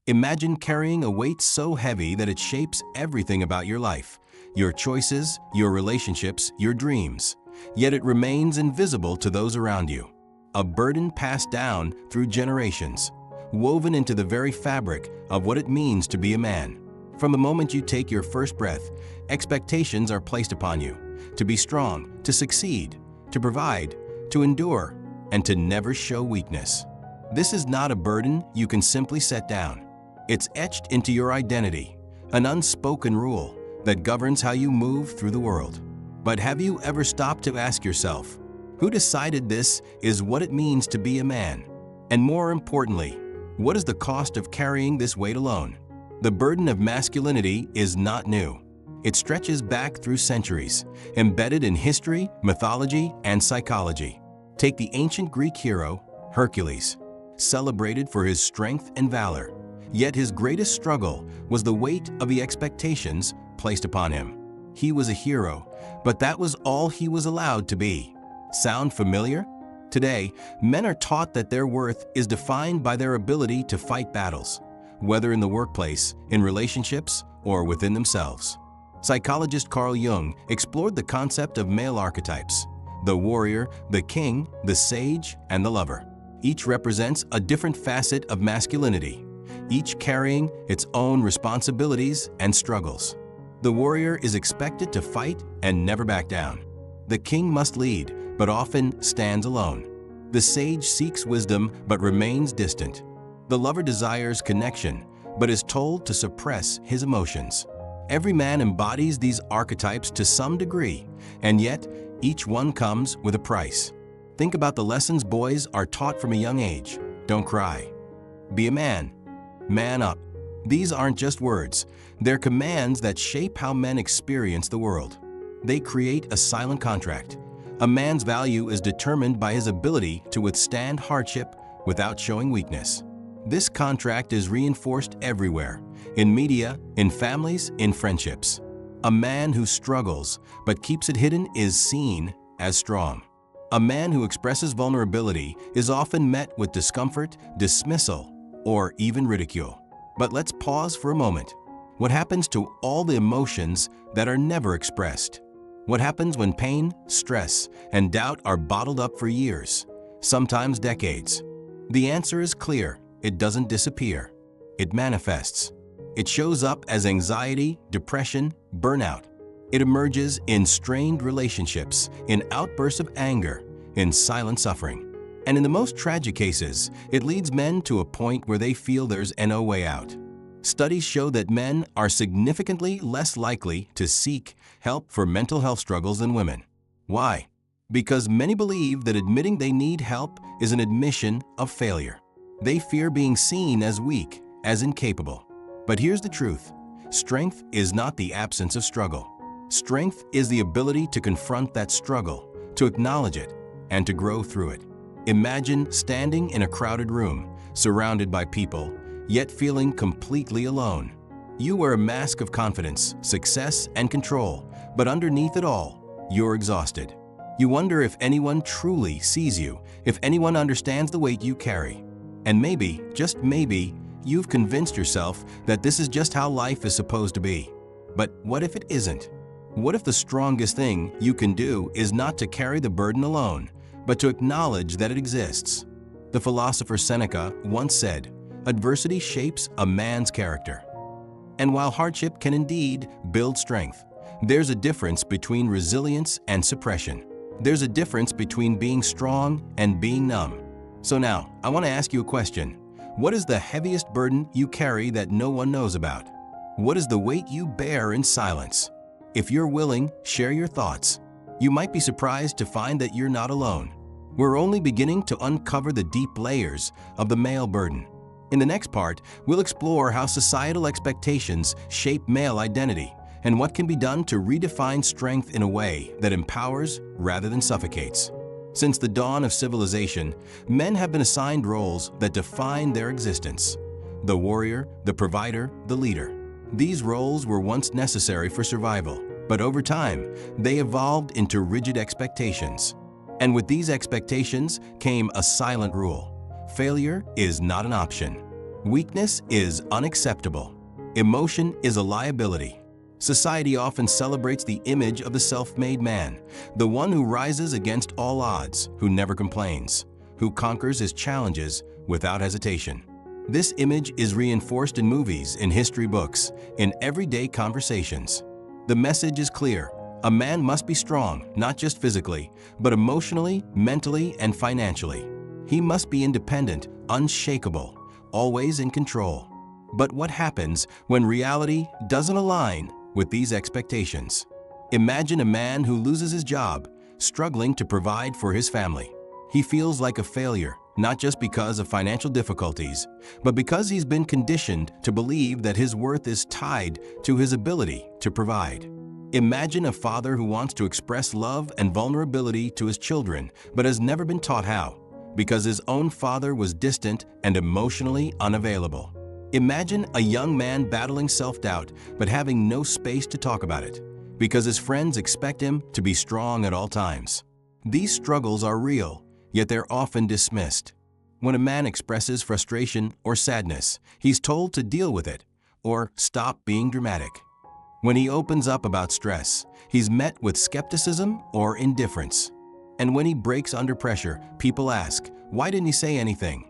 Imagine carrying a weight so heavy that it shapes everything about your life, your choices, your relationships, your dreams. Yet it remains invisible to those around you. A burden passed down through generations, woven into the very fabric of what it means to be a man. From the moment you take your first breath, expectations are placed upon you to be strong, to succeed, to provide, to endure, and to never show weakness. This is not a burden you can simply set down. It's etched into your identity, an unspoken rule that governs how you move through the world. But have you ever stopped to ask yourself, who decided this is what it means to be a man? And more importantly, what is the cost of carrying this weight alone? The burden of masculinity is not new. It stretches back through centuries, embedded in history, mythology, and psychology. Take the ancient Greek hero, Hercules, celebrated for his strength and valor. Yet his greatest struggle was the weight of the expectations placed upon him. He was a hero, but that was all he was allowed to be. Sound familiar? Today, men are taught that their worth is defined by their ability to fight battles, whether in the workplace, in relationships, or within themselves. Psychologist Carl Jung explored the concept of male archetypes: the warrior, the king, the sage, and the lover. Each represents a different facet of masculinity, each carrying its own responsibilities and struggles. The warrior is expected to fight and never back down. The king must lead, but often stands alone. The sage seeks wisdom but remains distant. The lover desires connection, but is told to suppress his emotions. Every man embodies these archetypes to some degree, and yet each one comes with a price. Think about the lessons boys are taught from a young age. Don't cry. Be a man. Man up. These aren't just words. They're commands that shape how men experience the world. They create a silent contract. A man's value is determined by his ability to withstand hardship without showing weakness. This contract is reinforced everywhere, in media, in families, in friendships. A man who struggles but keeps it hidden is seen as strong. A man who expresses vulnerability is often met with discomfort, dismissal, or even ridicule. But let's pause for a moment. What happens to all the emotions that are never expressed? What happens when pain, stress, and doubt are bottled up for years, sometimes decades? The answer is clear. It doesn't disappear. It manifests. It shows up as anxiety, depression, burnout. It emerges in strained relationships, in outbursts of anger, in silent suffering. And in the most tragic cases, it leads men to a point where they feel there's no way out. Studies show that men are significantly less likely to seek help for mental health struggles than women. Why? Because many believe that admitting they need help is an admission of failure. They fear being seen as weak, as incapable. But here's the truth. Strength is not the absence of struggle. Strength is the ability to confront that struggle, to acknowledge it, and to grow through it. Imagine standing in a crowded room, surrounded by people, yet feeling completely alone. You wear a mask of confidence, success, and control, but underneath it all, you're exhausted. You wonder if anyone truly sees you, if anyone understands the weight you carry. And maybe, just maybe, you've convinced yourself that this is just how life is supposed to be. But what if it isn't? What if the strongest thing you can do is not to carry the burden alone, but to acknowledge that it exists? The philosopher Seneca once said, "Adversity shapes a man's character." And while hardship can indeed build strength, there's a difference between resilience and suppression. There's a difference between being strong and being numb. So now, I want to ask you a question. What is the heaviest burden you carry that no one knows about? What is the weight you bear in silence? If you're willing, share your thoughts. You might be surprised to find that you're not alone. We're only beginning to uncover the deep layers of the male burden. In the next part, we'll explore how societal expectations shape male identity and what can be done to redefine strength in a way that empowers rather than suffocates. Since the dawn of civilization, men have been assigned roles that define their existence: the warrior, the provider, the leader. These roles were once necessary for survival, but over time, they evolved into rigid expectations. And with these expectations came a silent rule: failure is not an option. Weakness is unacceptable. Emotion is a liability. Society often celebrates the image of the self-made man, the one who rises against all odds, who never complains, who conquers his challenges without hesitation. This image is reinforced in movies, in history books, in everyday conversations. The message is clear. A man must be strong, not just physically, but emotionally, mentally, and financially. He must be independent, unshakable, always in control. But what happens when reality doesn't align with these expectations? Imagine a man who loses his job, struggling to provide for his family. He feels like a failure, not just because of financial difficulties, but because he's been conditioned to believe that his worth is tied to his ability to provide. Imagine a father who wants to express love and vulnerability to his children, but has never been taught how, because his own father was distant and emotionally unavailable. Imagine a young man battling self-doubt, but having no space to talk about it, because his friends expect him to be strong at all times. These struggles are real, yet they're often dismissed. When a man expresses frustration or sadness, he's told to deal with it or stop being dramatic. When he opens up about stress, he's met with skepticism or indifference. And when he breaks under pressure, people ask, why didn't he say anything?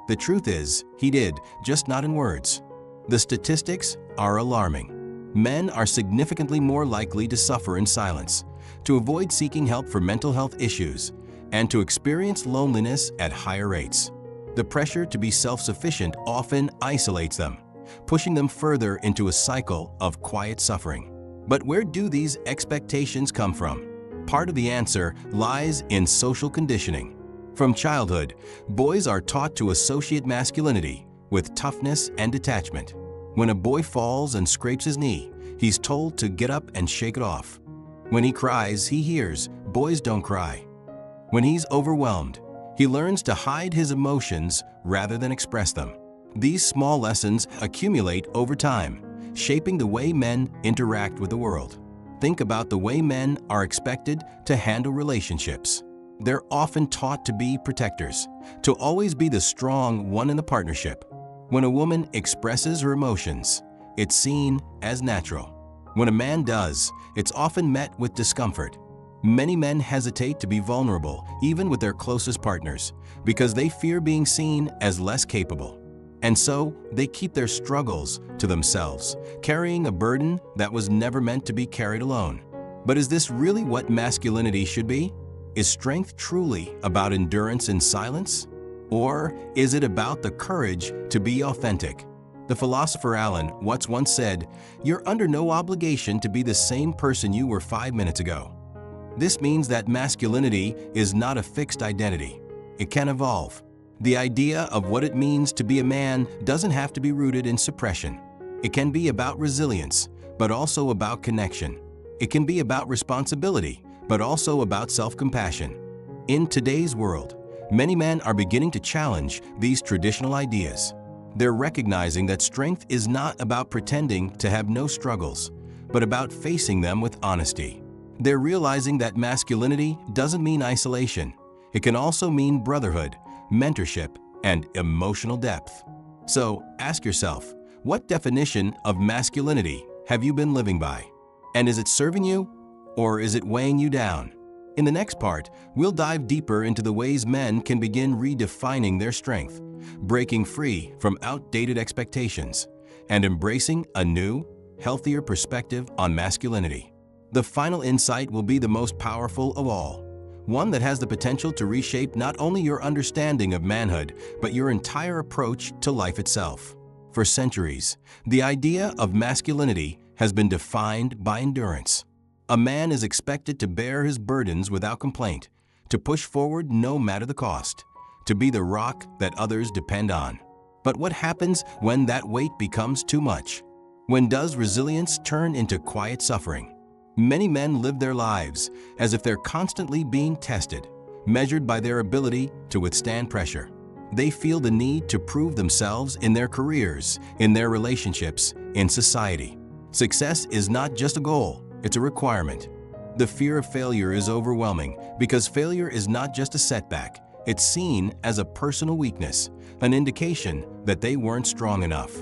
The truth is, he did, just not in words. The statistics are alarming. Men are significantly more likely to suffer in silence, to avoid seeking help for mental health issues, and to experience loneliness at higher rates. The pressure to be self-sufficient often isolates them, pushing them further into a cycle of quiet suffering. But where do these expectations come from? Part of the answer lies in social conditioning. From childhood, boys are taught to associate masculinity with toughness and detachment. When a boy falls and scrapes his knee, he's told to get up and shake it off. When he cries, he hears, boys don't cry. When he's overwhelmed, he learns to hide his emotions rather than express them. These small lessons accumulate over time, shaping the way men interact with the world. Think about the way men are expected to handle relationships. They're often taught to be protectors, to always be the strong one in the partnership. When a woman expresses her emotions, it's seen as natural. When a man does, it's often met with discomfort. Many men hesitate to be vulnerable, even with their closest partners, because they fear being seen as less capable. And so, they keep their struggles to themselves, carrying a burden that was never meant to be carried alone. But is this really what masculinity should be? Is strength truly about endurance in silence? Or is it about the courage to be authentic? The philosopher Alan Watts once said, "You're under no obligation to be the same person you were 5 minutes ago." This means that masculinity is not a fixed identity. It can evolve. The idea of what it means to be a man doesn't have to be rooted in suppression. It can be about resilience, but also about connection. It can be about responsibility, but also about self-compassion. In today's world, many men are beginning to challenge these traditional ideas. They're recognizing that strength is not about pretending to have no struggles, but about facing them with honesty. They're realizing that masculinity doesn't mean isolation. It can also mean brotherhood, mentorship, and emotional depth. So ask yourself, what definition of masculinity have you been living by? And is it serving you, or is it weighing you down? In the next part, we'll dive deeper into the ways men can begin redefining their strength, breaking free from outdated expectations, and embracing a new, healthier perspective on masculinity. The final insight will be the most powerful of all, one that has the potential to reshape not only your understanding of manhood, but your entire approach to life itself. For centuries, the idea of masculinity has been defined by endurance. A man is expected to bear his burdens without complaint, to push forward no matter the cost, to be the rock that others depend on. But what happens when that weight becomes too much? When does resilience turn into quiet suffering? Many men live their lives as if they're constantly being tested, measured by their ability to withstand pressure. They feel the need to prove themselves in their careers, in their relationships, in society. Success is not just a goal, it's a requirement. The fear of failure is overwhelming because failure is not just a setback, It's seen as a personal weakness, an indication that they weren't strong enough.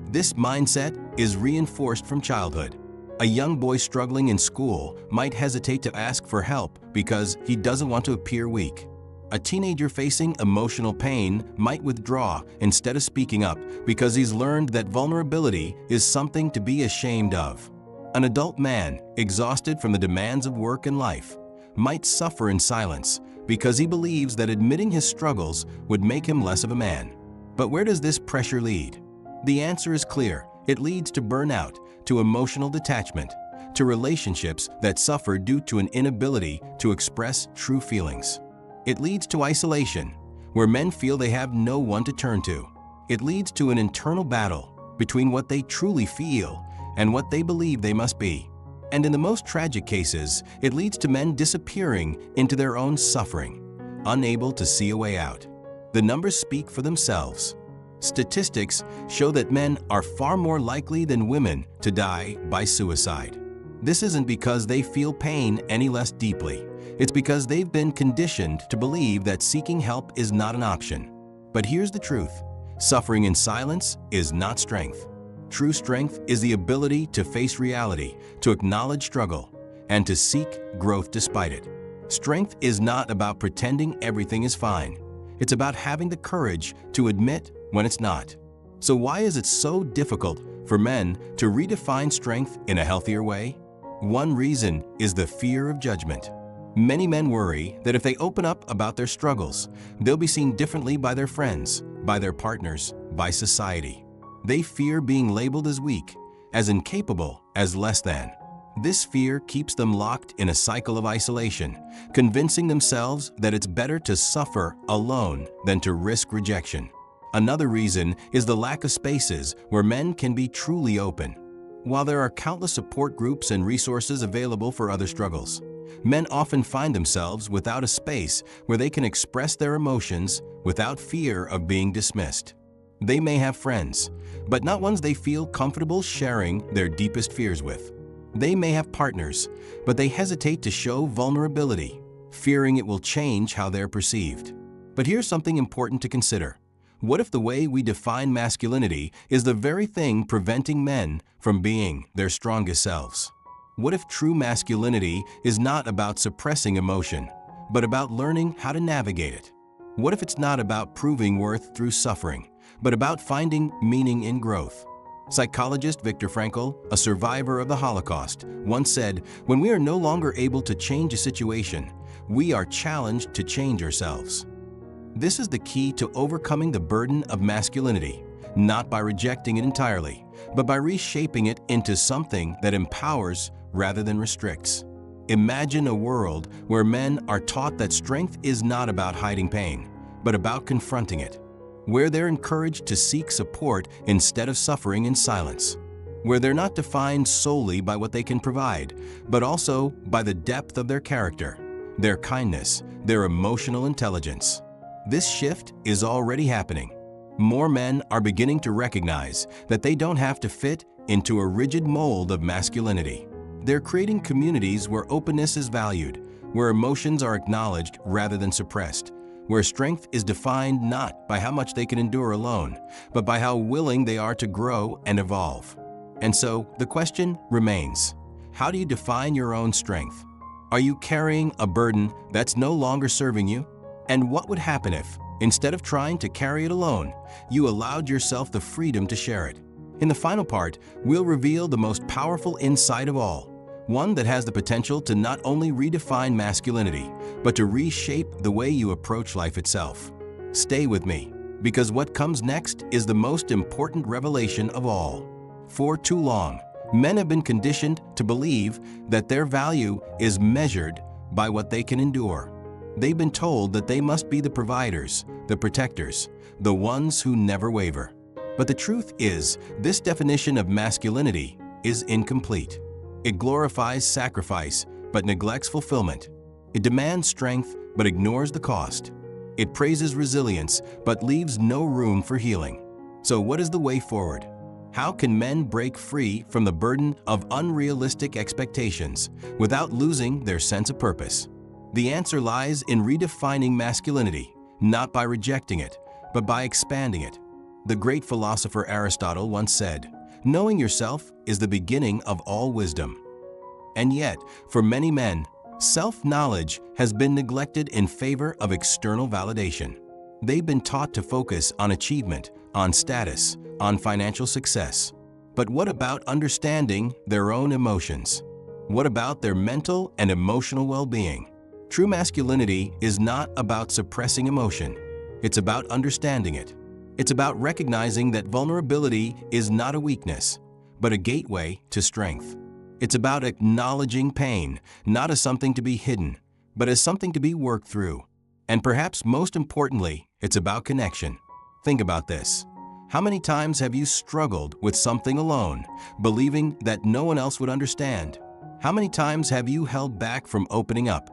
This mindset is reinforced from childhood. A young boy struggling in school might hesitate to ask for help because he doesn't want to appear weak. A teenager facing emotional pain might withdraw instead of speaking up because he's learned that vulnerability is something to be ashamed of. An adult man, exhausted from the demands of work and life, might suffer in silence because he believes that admitting his struggles would make him less of a man. But where does this pressure lead? The answer is clear. It leads to burnout, to emotional detachment, to relationships that suffer due to an inability to express true feelings. It leads to isolation, where men feel they have no one to turn to. It leads to an internal battle between what they truly feel and what they believe they must be. And in the most tragic cases, it leads to men disappearing into their own suffering, unable to see a way out. The numbers speak for themselves. Statistics show that men are far more likely than women to die by suicide. This isn't because they feel pain any less deeply. It's because they've been conditioned to believe that seeking help is not an option. But here's the truth. Suffering in silence is not strength. True strength is the ability to face reality, to acknowledge struggle, and to seek growth despite it. Strength is not about pretending everything is fine. It's about having the courage to admit when it's not. So why is it so difficult for men to redefine strength in a healthier way? One reason is the fear of judgment. Many men worry that if they open up about their struggles, they'll be seen differently by their friends, by their partners, by society. They fear being labeled as weak, as incapable, as less than. This fear keeps them locked in a cycle of isolation, convincing themselves that it's better to suffer alone than to risk rejection. Another reason is the lack of spaces where men can be truly open. While there are countless support groups and resources available for other struggles, men often find themselves without a space where they can express their emotions without fear of being dismissed. They may have friends, but not ones they feel comfortable sharing their deepest fears with. They may have partners, but they hesitate to show vulnerability, fearing it will change how they're perceived. But here's something important to consider. What if the way we define masculinity is the very thing preventing men from being their strongest selves? What if true masculinity is not about suppressing emotion, but about learning how to navigate it? What if it's not about proving worth through suffering, but about finding meaning in growth? Psychologist Viktor Frankl, a survivor of the Holocaust, once said, "When we are no longer able to change a situation, we are challenged to change ourselves." This is the key to overcoming the burden of masculinity, not by rejecting it entirely, but by reshaping it into something that empowers rather than restricts. Imagine a world where men are taught that strength is not about hiding pain, but about confronting it, where they're encouraged to seek support instead of suffering in silence, where they're not defined solely by what they can provide, but also by the depth of their character, their kindness, their emotional intelligence. This shift is already happening. More men are beginning to recognize that they don't have to fit into a rigid mold of masculinity. They're creating communities where openness is valued, where emotions are acknowledged rather than suppressed, where strength is defined not by how much they can endure alone, but by how willing they are to grow and evolve. And so, the question remains, how do you define your own strength? Are you carrying a burden that's no longer serving you? And what would happen if, instead of trying to carry it alone, you allowed yourself the freedom to share it? In the final part, we'll reveal the most powerful insight of all, one that has the potential to not only redefine masculinity, but to reshape the way you approach life itself. Stay with me, because what comes next is the most important revelation of all. For too long, men have been conditioned to believe that their value is measured by what they can endure. They've been told that they must be the providers, the protectors, the ones who never waver. But the truth is, this definition of masculinity is incomplete. It glorifies sacrifice, but neglects fulfillment. It demands strength, but ignores the cost. It praises resilience, but leaves no room for healing. So what is the way forward? How can men break free from the burden of unrealistic expectations without losing their sense of purpose? The answer lies in redefining masculinity, not by rejecting it, but by expanding it. The great philosopher Aristotle once said, "Knowing yourself is the beginning of all wisdom." And yet, for many men, self-knowledge has been neglected in favor of external validation. They've been taught to focus on achievement, on status, on financial success. But what about understanding their own emotions? What about their mental and emotional well-being? True masculinity is not about suppressing emotion. It's about understanding it. It's about recognizing that vulnerability is not a weakness, but a gateway to strength. It's about acknowledging pain, not as something to be hidden, but as something to be worked through. And perhaps most importantly, it's about connection. Think about this. How many times have you struggled with something alone, believing that no one else would understand? How many times have you held back from opening up,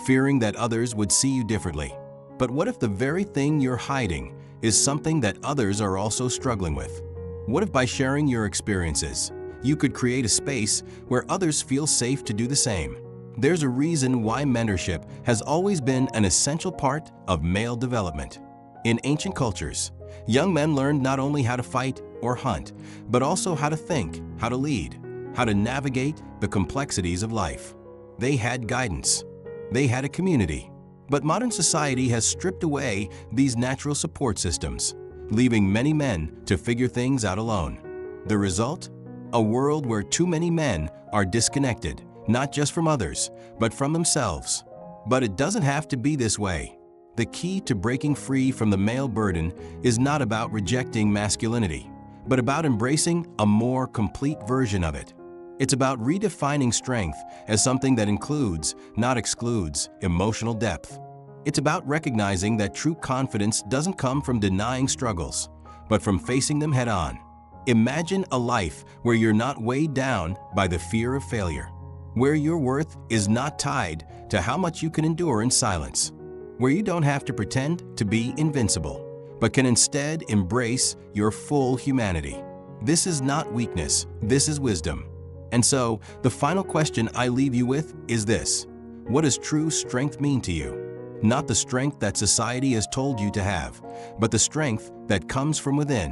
fearing that others would see you differently? But what if the very thing you're hiding is something that others are also struggling with? What if by sharing your experiences, you could create a space where others feel safe to do the same? There's a reason why mentorship has always been an essential part of male development. In ancient cultures, young men learned not only how to fight or hunt, but also how to think, how to lead, how to navigate the complexities of life. They had guidance. They had a community. But modern society has stripped away these natural support systems, leaving many men to figure things out alone. The result? A world where too many men are disconnected, not just from others, but from themselves. But it doesn't have to be this way. The key to breaking free from the male burden is not about rejecting masculinity, but about embracing a more complete version of it. It's about redefining strength as something that includes, not excludes, emotional depth. It's about recognizing that true confidence doesn't come from denying struggles, but from facing them head-on. Imagine a life where you're not weighed down by the fear of failure, where your worth is not tied to how much you can endure in silence, where you don't have to pretend to be invincible, but can instead embrace your full humanity. This is not weakness, this is wisdom. And so, the final question I leave you with is this: what does true strength mean to you? Not the strength that society has told you to have, but the strength that comes from within.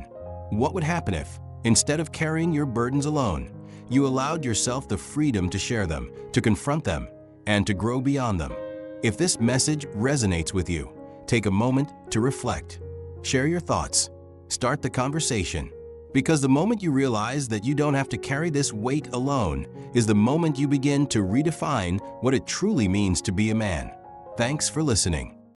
What would happen if, instead of carrying your burdens alone, you allowed yourself the freedom to share them, to confront them, and to grow beyond them? If this message resonates with you, take a moment to reflect. Share your thoughts. Start the conversation. Because the moment you realize that you don't have to carry this weight alone is the moment you begin to redefine what it truly means to be a man. Thanks for listening.